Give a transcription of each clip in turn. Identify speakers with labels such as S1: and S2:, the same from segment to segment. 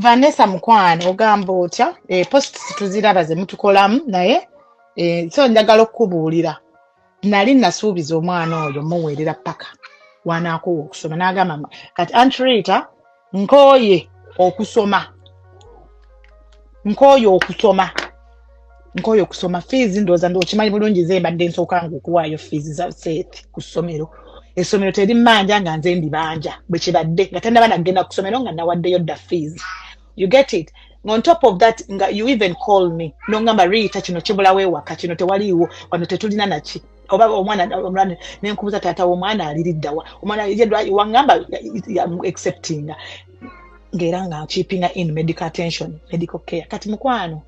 S1: Vanessa mukwano ogamba otya post tuziraba ze mutukolamu naye so njagala okubuulira nali nasuubiza omwana oyo muweerera paka wanaakowa okusoma n'agamba kati Antrita nkooye okusoma fees ndooza okimanyi bulungi ze mbadde nsooka okuwaayo fees za Seth ku ssomero essomero teri mmanja nga nze ndibanja bwe kibadde nga tannaba nagenda ku ssomero nga nawaddeyo dda fees. You get it? On top of that, you even call me. Nongamba Rita kino kibulawe waka kino tewaliwo wano tetulina naki. Oba omwana nenkubuza tata omwana aliriddawa. Omwana wangamba accepting ngera nga keeping in medical attention, medical care. Kati mukwano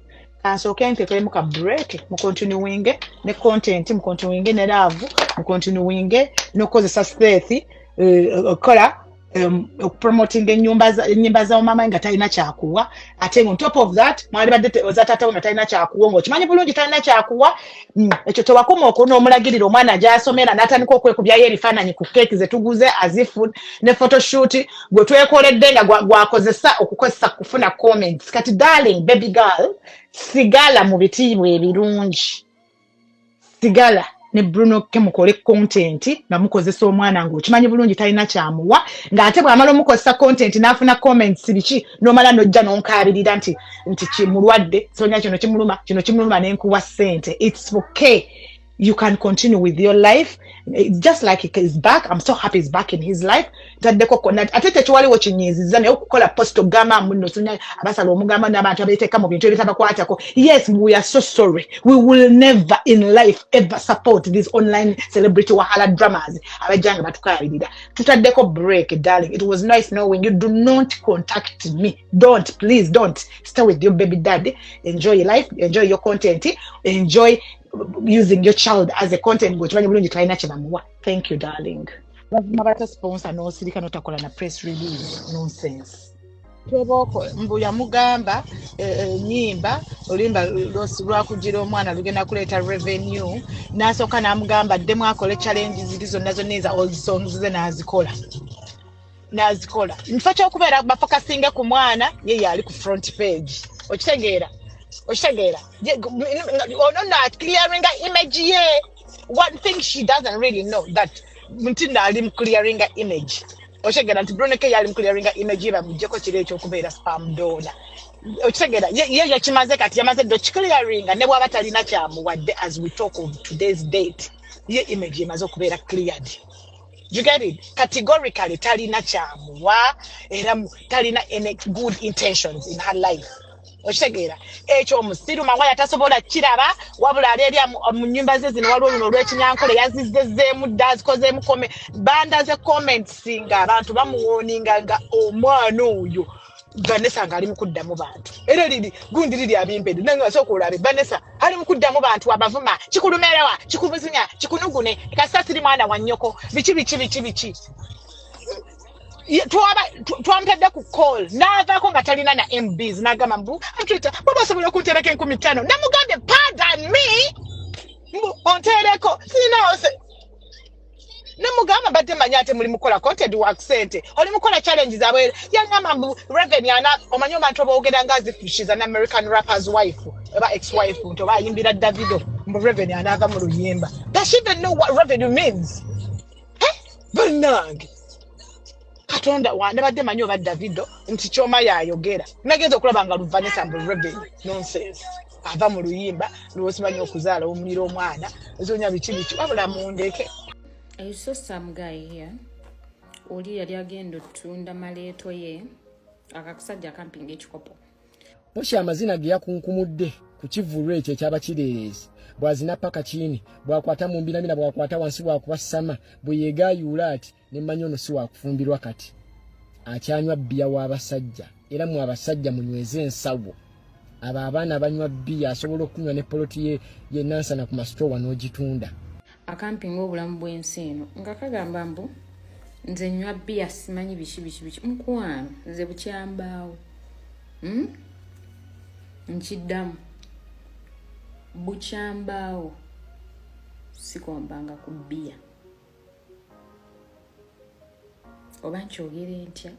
S1: kansooke ntekole muka break mu continuing ne content mu continuing ne love mu continuing nokozesa Seth kola promoting ennyimba za mama nga talina kyakuwa ate on top of that mwali badde za tata nga talina kyakuwa ng'okimanyi bulungi talina kyakuwa ekyo tewakoma n'omulagirira omwana gy'asomera n'atandika okwekubyayo ebifaananyi ku keeki ze tuguze azifu ne photoshoot gwe twekoledde nga gwakozesa okukozesa kufuna comments. Kati darling baby girl sigala mu bitiibwa ebirungi sigala ne Bruno ke mukole content nga mukozesa omwana ng'okimanyi bulungi talina kyamuwa ng'ate bw'amala omukozesa content n'afuna comments biki n'omala n'ojja n'onkaabirira nti kimulwadde sonya kino kimuluma n'enkuwa ssente. It's okay. You can continue with your life. It's just like he's back. I'm so happy he's back in his life. Ate tekiwaliwo kinyiiziza naye okukola post ogamba muno sonya abasala omugamba n'abantu abeeteeka mu bintu ebitabakwatako. Yes, we are so sorry. We will never in life ever support these online celebrity wahala dramas. Abajanga batukaabirira. Tutaddeko break, darling. It was nice knowing you. Do not contact me. Don't. Please don't. Stay with your baby daddy. Enjoy your life. Enjoy your content. Enjoy using your child as a content go chimanye bulungi talina kyebamuwa. Thank you darling. Mabata sponsor no sirika notakola na press release nonsense. Tweboko mbuya mugamba nyimba olimba lwakugira omwana lugenda kuleeta revenue nasoka namugamba ddemu akole challenges zilizo nazo neza all songs ze nazikola nfacha okubeera bafokasinga ku mwana ye ali ku front page okitegeera not clearing her image here. One thing she doesn't really know that Muntinda alim clearing her image. Oshegera nti Broneke yalim clearing her image ba mujeko kire ekyo kubeera spam donor. Oshegera ye yakimaze kati yamaze do clearing ne bwaba talina kyamuwadde as we talk of today's date. Ye image yamaze okubeera cleared. You get it? Categorically talina kyamuwa era talina any good intentions in her life. Oshegera ekyo omusiru mangwa yatasobola kiraba wabula ali mu nnyumba ze zino waliwo luno olw'ekinyankole yazizzeemu dazikozeemu banda ze comments nga abantu bamuwooninga nga omwana oyo Vanessa nga ali mu kuddamu bantu era gundi liri abimpede nange asooka olabe Vanessa ali mu kuddamu bantu abavuma kikulumerewa kikubuzinya kikunugune kasa siri mwana wa nnyoko biki twampedde ku call n'avaako nga talina na MBs n'agamba mbu Antrita baba asobola okuntereka 50 namugambye pardon me ontereko sinaose namugamba badde manya ate muli mukola content work sente oli mukola challenges abwe yangamba mbu revenue omanyi abantu aboogera nga zifushiza na American rapper's wife eba ex-wife nto bayimbira Davido mbu revenue anava mu luyimba. Does she even know what revenue means? Banange Katonda wanda badde manyo ba Davido nti choma yayogera nagenza okulaba nga Vanessa mbu revenue nonsense ava mu luyimba lwosimanyi okuzaala omuliro omwana ezonya biki wabula mundeke.
S2: I saw some guy here oli yali agenda otunda maleeto ye akakasajja akampinga ekikopo
S3: Posha amazina ge yakunkumudde ku kivulu ekyo ekyaba kireerezi bwazina paka chini bwakwata mu mbinamina bwakwata wansi bwakubasama bweyegayula ati nemmanyi ono si wakufumbirwa kati akyanywa bbiya w'abasajja era mu abasajja munyweze ensawo abo abaana abanywa bbiya asobola okunywa ne poloti ye nansana ku masitowa n'ogitunda
S2: akampinga obulamu bw'ensi eno nga kagamba mbu nze nywa bbiya simanyi biki mukwano nze bukyambaawo nkiddamu bukyambaawo sikombanga ku bbiya oba nkyogere ntya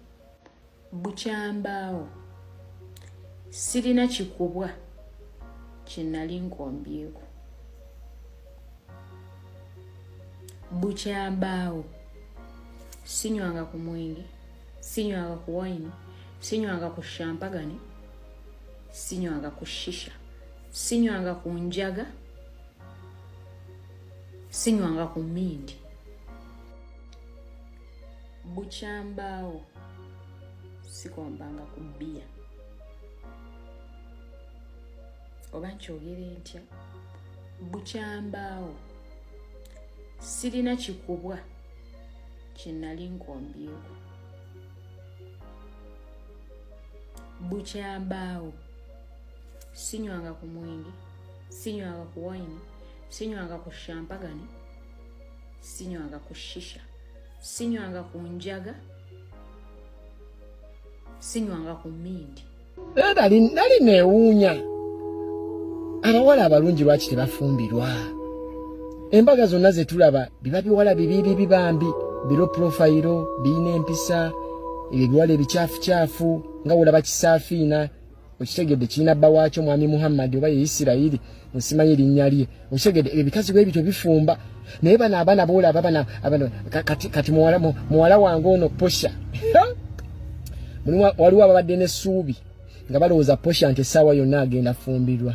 S2: bukyambaawo sirina kikubwa kinali nkombyeko bukyambaawo sinywanga ku mwenge sinywanga ku wine sinywanga ku champagne sinywanga ku shisha sinywanga ku njaga sinywanga ku mindi bukyambaawo sikombanga ku bia oba nkyogere ntya bukyambaawo sirina kikubwa kinali nkombyeko bukyambaawo sinywanga ku mwenge sinywanga ku wine sinywanga ku champagne sinywanga ku shisha sinywanga ku njaga sinywanga ku mindi
S3: nali neewuunya abawala abalungi lwaki tebafumbirwa embaga zonna zetulaba biba biwala bibibi bibambi biro profile biina empisa ebiwala ebicaafu nga wolaba kisaafiina okitegedde kirina bba waakyo mwami Muhammad oba ye Isirayiri nsimanyi erinnya lye okitegedde ebikazi bwebityo bifumba naye bano abaana boolaba bano kati muwala wange ono posha waliwo ababadde n'essuubi nga balowooza posha nti essaawa yonna agenda fumbirwa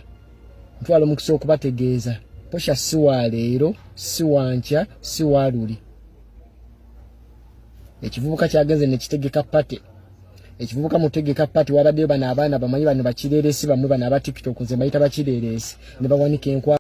S3: ntwala omukisa okubategeeza posha si wa leero si wa nkya si wa luli ekivubuka kyagenze nekitegeka pate ekivubuka mutegeka pate wabaddeyo bano abaana bamanyi bano bakireeresi bamwe bano aba TikTok nze bayita bakireeresi ne bawanika enkwa